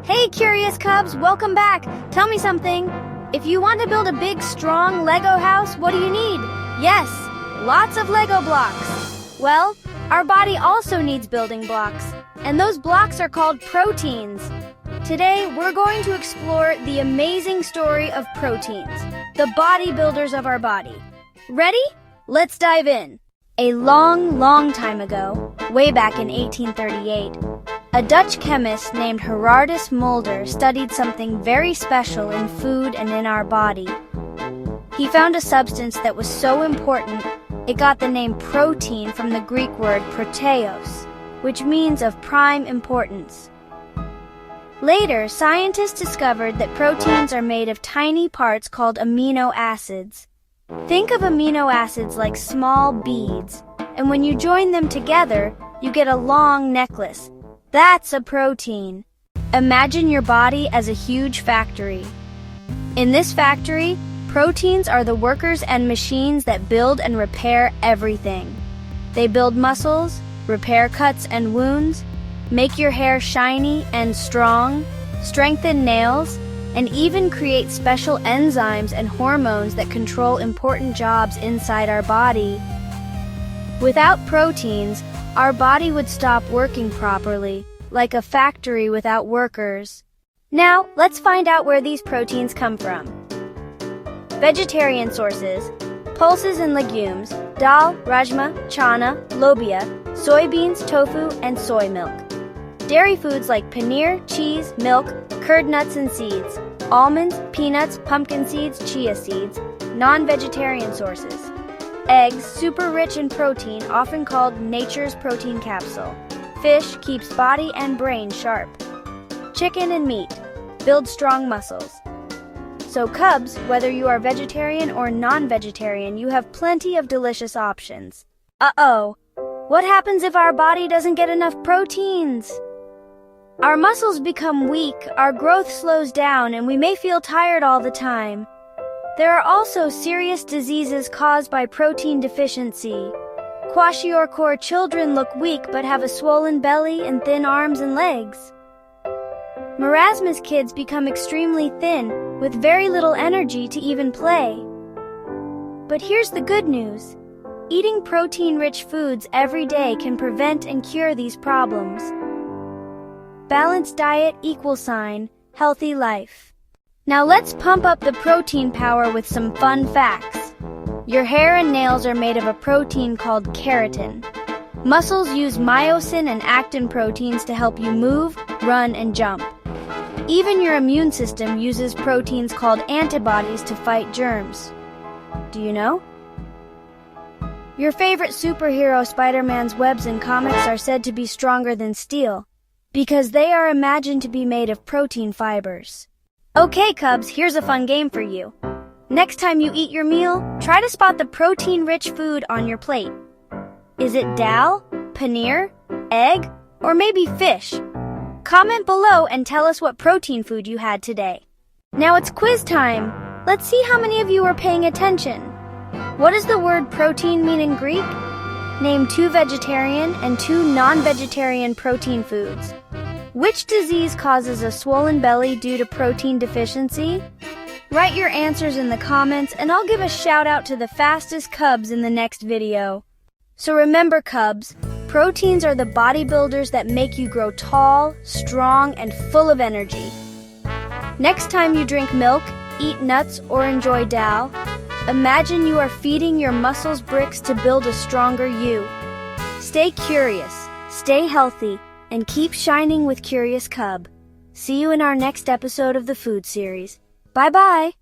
Hey, Curious Cubs, welcome back. Tell me something. If you want to build a big, strong Lego house, what do you need? Yes, lots of Lego blocks. Well, our body also needs building blocks, and those blocks are called proteins. Today, we're going to explore the amazing story of proteins, the bodybuilders of our body. Ready? Let's dive in. A long time ago, way back in 1838, a Dutch chemist named Gerardus Mulder studied something very special in food and in our body. He found a substance that was so important, it got the name protein from the Greek word proteos, which means of prime importance. Later, scientists discovered that proteins are made of tiny parts called amino acids. Think of amino acids like small beads, and when you join them together, you get a long necklace. That's a protein. Imagine your body as a huge factory. In this factory, proteins are the workers and machines that build and repair everything. They build muscles, repair cuts and wounds, make your hair shiny and strong, strengthen nails, and even create special enzymes and hormones that control important jobs inside our body. Without proteins, our body would stop working properly, like a factory without workers. Now, let's find out where these proteins come from. Vegetarian sources: pulses and legumes, dal, rajma, chana, lobia, soybeans, tofu, and soy milk. Dairy foods like paneer, cheese, milk, curd nuts and seeds, almonds, peanuts, pumpkin seeds, chia seeds. Non-vegetarian sources: eggs, super rich in protein, often called nature's protein capsule. Fish keeps body and brain sharp. Chicken and meat build strong muscles. So Cubs, whether you are vegetarian or non-vegetarian, you have plenty of delicious options. Uh-oh, what happens if our body doesn't get enough proteins? Our muscles become weak, our growth slows down, and we may feel tired all the time. There are also serious diseases caused by protein deficiency. Kwashiorkor children look weak but have a swollen belly and thin arms and legs. Marasmus kids become extremely thin, with very little energy to even play. But here's the good news. Eating protein-rich foods every day can prevent and cure these problems. Balanced diet = healthy life. Now let's pump up the protein power with some fun facts. Your hair and nails are made of a protein called keratin. Muscles use myosin and actin proteins to help you move, run, and jump. Even your immune system uses proteins called antibodies to fight germs. Do you know? Your favorite superhero Spider-Man's webs and comics are said to be stronger than steel, because they are imagined to be made of protein fibers. Okay, Cubs, here's a fun game for you. Next time you eat your meal, try to spot the protein-rich food on your plate. Is it dal, paneer, egg, or maybe fish? Comment below and tell us what protein food you had today. Now it's quiz time. Let's see how many of you are paying attention. What does the word protein mean in Greek? Name 2 vegetarian and 2 non-vegetarian protein foods. Which disease causes a swollen belly due to protein deficiency? Write your answers in the comments and I'll give a shout out to the fastest Cubs in the next video. So remember, Cubs, proteins are the bodybuilders that make you grow tall, strong, and full of energy. Next time you drink milk, eat nuts, or enjoy dal, imagine you are feeding your muscles bricks to build a stronger you. Stay curious, stay healthy, and keep shining with Curious Cub. See you in our next episode of the food series. Bye-bye!